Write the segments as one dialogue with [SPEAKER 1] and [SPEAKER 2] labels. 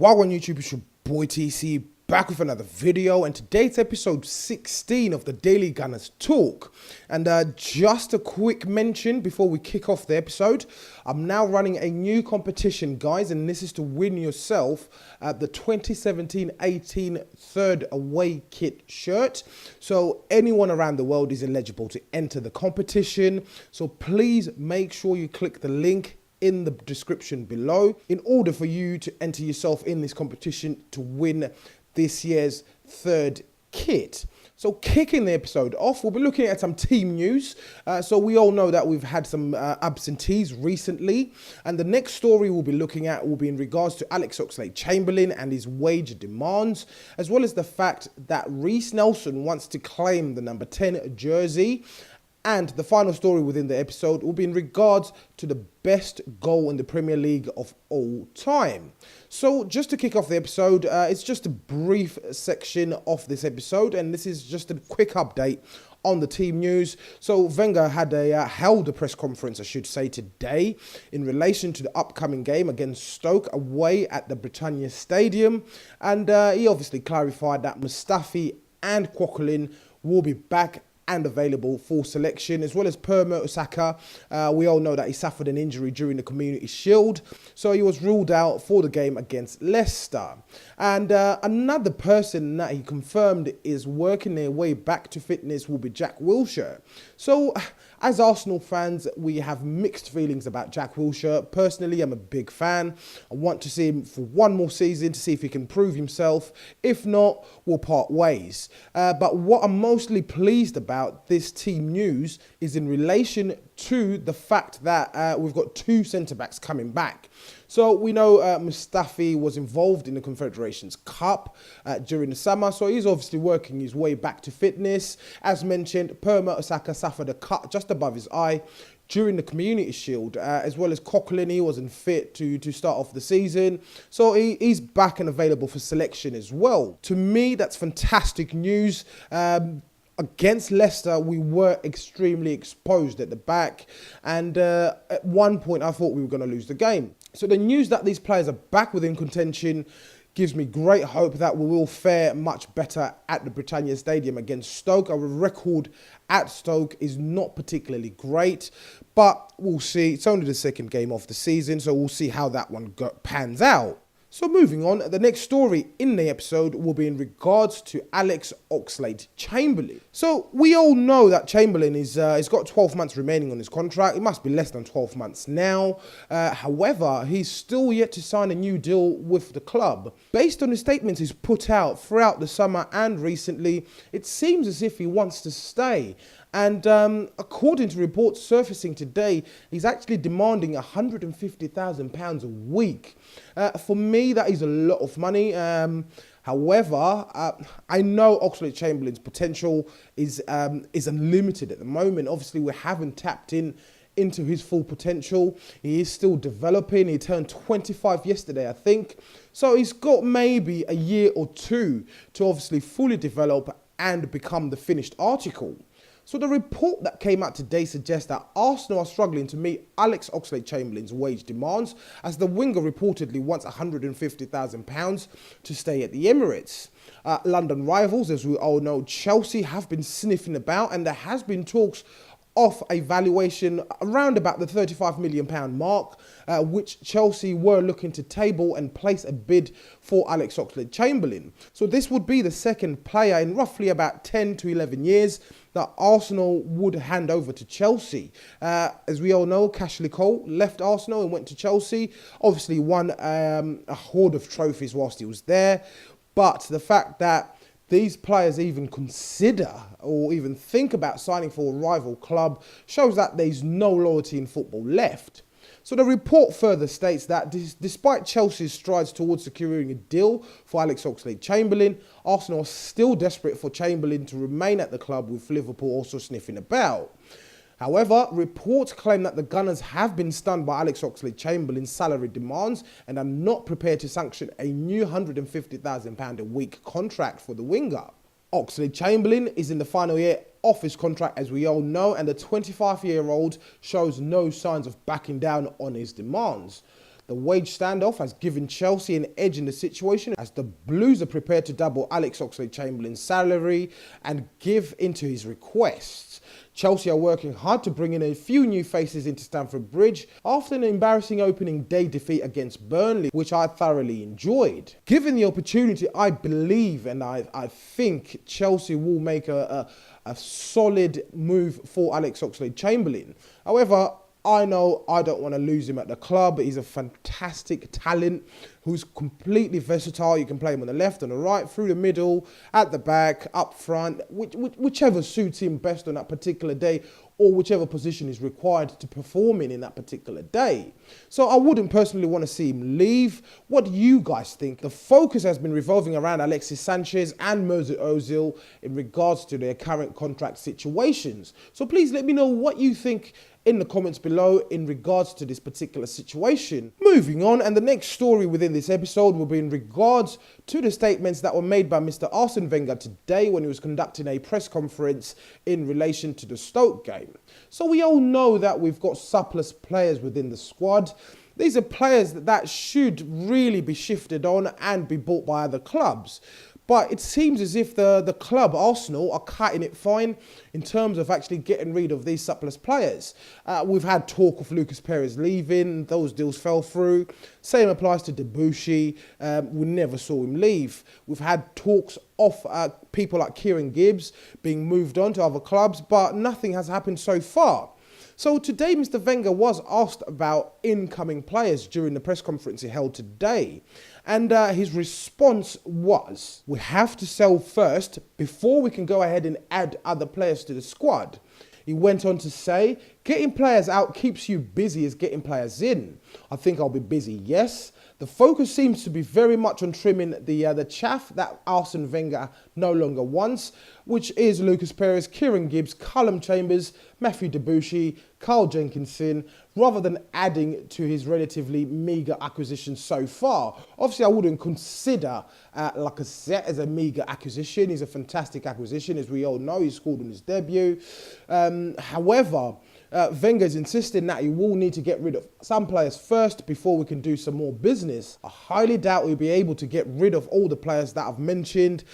[SPEAKER 1] Wagwan YouTube, it's your boy TC back with another video, and today's episode 16 of the Daily Gunners Talk. And just a quick mention before we kick off the episode, I'm now running a new competition, guys, and this is to win yourself the 2017-18 third away kit shirt. So anyone around the world is eligible to enter the competition, so please make sure you click the link in the description below in order for you to enter yourself in this competition to win this year's third kit. So kicking the episode off, we'll be looking at some team news. So we all know that we've had some absentees recently, and the next story we'll be looking at will be in regards to Alex Oxlade-Chamberlain and his wage demands, as well as the fact that Reiss wants to claim the number 10 jersey. And the final story within the episode will be in regards to the best goal in the Premier League of all time. So just to kick off the episode, it's just a brief section of this episode, and this is just a quick update on the team news. So Wenger had held a press conference, I should say, today in relation to the upcoming game against Stoke away at the Britannia Stadium, and he obviously clarified that Mustafi and Coquelin will be back and available for selection, as well as Perez. We all know that he suffered an injury during the Community Shield, so he was ruled out for the game against Leicester. And another person that he confirmed is working their way back to fitness will be Jack Wilshere. So as Arsenal fans, we have mixed feelings about Jack Wilshere. Personally, I'm a big fan. I want to see him for one more season to see if he can prove himself. If not, we'll part ways. But what I'm mostly pleased about this team news is in relation to the fact that we've got two centre-backs coming back. So we know Mustafi was involved in the Confederations Cup during the summer, so he's obviously working his way back to fitness. As mentioned, Perez suffered a cut just above his eye during the Community Shield, as well as Coquelin. He wasn't fit to start off the season, so he's back and available for selection as well. To me, that's fantastic news. Against Leicester, we were extremely exposed at the back, and at one point I thought we were going to lose the game. So the news that these players are back within contention gives me great hope that we will fare much better at the Britannia Stadium against Stoke. Our record at Stoke is not particularly great, but we'll see. It's only the second game of the season, so we'll see how that one pans out. So moving on, the next story in the episode will be in regards to Alex Oxlade-Chamberlain. So we all know that Chamberlain he's got 12 months remaining on his contract. It must be less than 12 months now. However, he's still yet to sign a new deal with the club. Based on the statements he's put out throughout the summer and recently, it seems as if he wants to stay. And according to reports surfacing today, he's actually demanding £150,000 a week. For me, that is a lot of money. However, I know Oxlade-Chamberlain's potential is unlimited at the moment. Obviously, we haven't tapped into his full potential. He is still developing. He turned 25 yesterday, I think. So he's got maybe a year or two to obviously fully develop and become the finished article. So the report that came out today suggests that Arsenal are struggling to meet Alex Oxlade-Chamberlain's wage demands, as the winger reportedly wants £150,000 to stay at the Emirates. London rivals, as we all know, Chelsea, have been sniffing about, and there has been talks of a valuation around about the £35 million mark, which Chelsea were looking to table and place a bid for Alex Oxlade-Chamberlain. So this would be the second player in roughly about 10 to 11 years that Arsenal would hand over to Chelsea. As we all know, Ashley Cole left Arsenal and went to Chelsea. Obviously won a hoard of trophies whilst he was there. But the fact that these players even consider or even think about signing for a rival club shows that there's no loyalty in football left. So the report further states that despite Chelsea's strides towards securing a deal for Alex Oxlade-Chamberlain, Arsenal are still desperate for Chamberlain to remain at the club, with Liverpool also sniffing about. However, reports claim that the Gunners have been stunned by Alex Oxlade-Chamberlain's salary demands and are not prepared to sanction a new £150,000 a week contract for the winger. Oxlade-Chamberlain is in the final year of his contract, as we all know, and the 25-year-old shows no signs of backing down on his demands. The wage standoff has given Chelsea an edge in the situation as the Blues are prepared to double Alex Oxlade-Chamberlain's salary and give into his requests. Chelsea are working hard to bring in a few new faces into Stamford Bridge after an embarrassing opening day defeat against Burnley, which I thoroughly enjoyed. Given the opportunity, I believe and I think Chelsea will make a solid move for Alex Oxlade-Chamberlain. However, I know I don't want to lose him at the club. He's a fantastic talent who's completely versatile. You can play him on the left, on the right, through the middle, at the back, up front, whichever suits him best on that particular day, or whichever position is required to perform in that particular day. So I wouldn't personally want to see him leave. What do you guys think? The focus has been revolving around Alexis Sanchez and Mesut Ozil in regards to their current contract situations. So please let me know what you think in the comments below in regards to this particular situation. Moving on, and the next story within this episode will be in regards to the statements that were made by Mr. Arsene Wenger today when he was conducting a press conference in relation to the Stoke game. So we all know that we've got surplus players within the squad. These are players that should really be shifted on and be bought by other clubs. But it seems as if the club, Arsenal, are cutting it fine in terms of actually getting rid of these surplus players. We've had talk of Lucas Perez leaving. Those deals fell through. Same applies to Debuchy. We never saw him leave. We've had talks of people like Kieran Gibbs being moved on to other clubs, but nothing has happened so far. So today, Mr. Wenger was asked about incoming players during the press conference he held today. And his response was, we have to sell first before we can go ahead and add other players to the squad. He went on to say, getting players out keeps you busy as getting players in. I think I'll be busy, yes. The focus seems to be very much on trimming the chaff that Arsene Wenger no longer wants, which is Lucas Perez, Kieran Gibbs, Calum Chambers, Mathieu Debuchy, Carl Jenkinson, rather than adding to his relatively meagre acquisition so far. Obviously, I wouldn't consider Lacazette as a meagre acquisition. He's a fantastic acquisition, as we all know. He scored on his debut. However, Wenger is insisting that he will need to get rid of some players first before we can do some more business. I highly doubt we'll be able to get rid of all the players that I've mentioned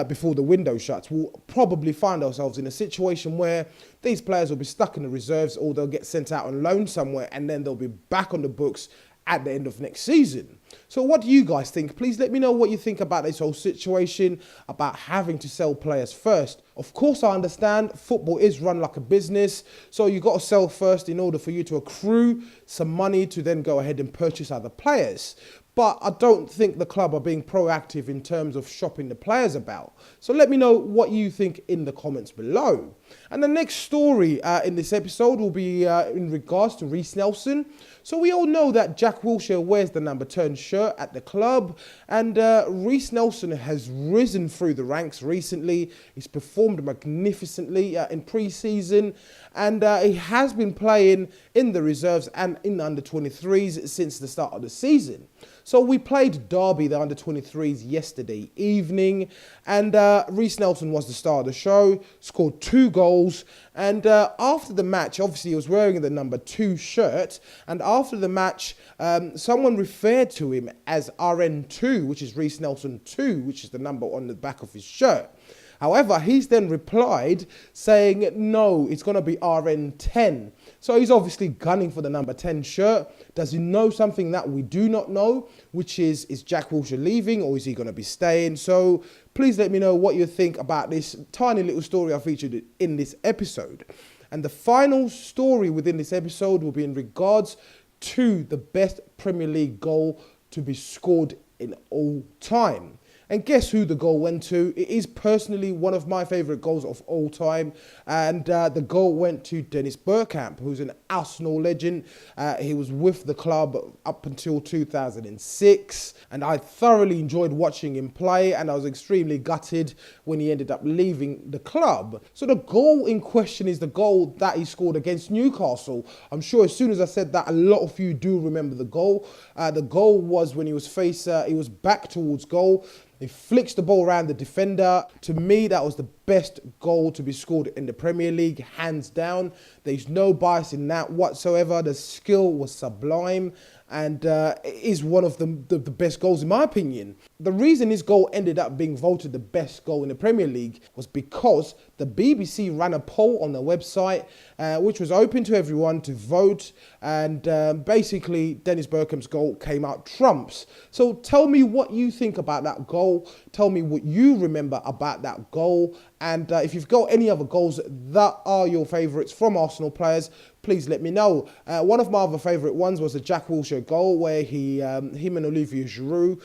[SPEAKER 1] before the window shuts. We'll probably find ourselves in a situation where these players will be stuck in the reserves or they'll get sent out on loan somewhere and then they'll be back on the books at the end of next season. So what do you guys think? Please let me know what you think about this whole situation, about having to sell players first. Of course, I understand football is run like a business, so you got to sell first in order for you to accrue some money to then go ahead and purchase other players. But I don't think the club are being proactive in terms of shopping the players about. So let me know what you think in the comments below. And the next story in this episode will be in regards to Reiss Nelson. So we all know that Jack Wilshere wears the number 10 shirt at the club. And Reiss Nelson has risen through the ranks recently. He's performed magnificently in pre-season. And he has been playing in the reserves and in the under-23s since the start of the season. So we played Derby, the under-23s, yesterday evening, and Reiss Nelson was the star of the show, scored 2 goals, and after the match, obviously he was wearing the number 2 shirt, and after the match, someone referred to him as RN2, which is Reiss Nelson 2, which is the number on the back of his shirt. However, he's then replied saying, no, it's going to be RN10. So he's obviously gunning for the number 10 shirt. Does he know something that we do not know, which is Jack Wilshere leaving or is he going to be staying? So please let me know what you think about this tiny little story I featured in this episode. And the final story within this episode will be in regards to the best Premier League goal to be scored in all time. And guess who the goal went to? It is personally one of my favourite goals of all time. And the goal went to Dennis Bergkamp, who's an Arsenal legend. He was with the club up until 2006. And I thoroughly enjoyed watching him play. And I was extremely gutted when he ended up leaving the club. So the goal in question is the goal that he scored against Newcastle. I'm sure as soon as I said that, a lot of you do remember the goal. The goal was when he was back towards goal. He flicks the ball around the defender. To me, that was the best goal to be scored in the Premier League, hands down. There's no bias in that whatsoever. The skill was sublime. and is one of the best goals in my opinion. The reason this goal ended up being voted the best goal in the Premier League was because the BBC ran a poll on their website, which was open to everyone to vote, and basically Dennis Bergkamp's goal came out trumps. So tell me what you think about that goal. Tell me what you remember about that goal, and if you've got any other goals that are your favourites from Arsenal players, please let me know. One of my other favourite ones was the Jack Wilshere goal, where him and Olivier Giroud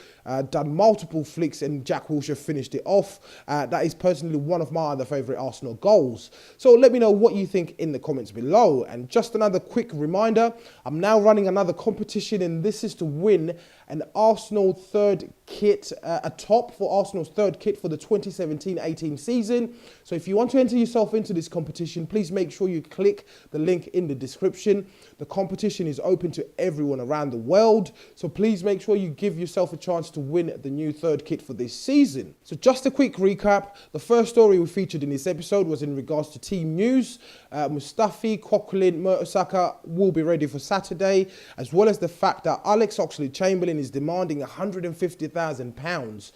[SPEAKER 1] done multiple flicks and Jack Wilshere finished it off. That is personally one of my other favourite Arsenal goals. So let me know what you think in the comments below. And just another quick reminder, I'm now running another competition, and this is to win an Arsenal third kit, a top for Arsenal's third kit for the 2017-18 season. So if you want to enter yourself into this competition, please make sure you click the link in the description. The competition is open to everyone around the world, so please make sure you give yourself a chance to win the new third kit for this season. So just a quick recap, the first story we featured in this episode was in regards to team news. Mustafi, Coquelin, Mertesacker will be ready for Saturday, as well as the fact that Alex Oxlade-Chamberlain is demanding £150,000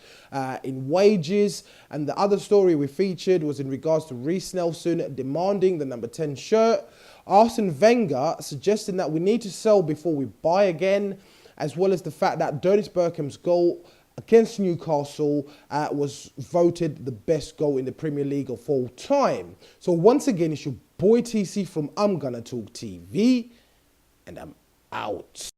[SPEAKER 1] in wages. And the other story we featured was in regards to Reiss demanding the number 10 shirt. Arsene Wenger suggesting that we need to sell before we buy again, as well as the fact that Dennis Bergkamp's goal against Newcastle was voted the best goal in the Premier League of all time. So once again, it's your boy TC from I'm Gonna Talk TV, and I'm out.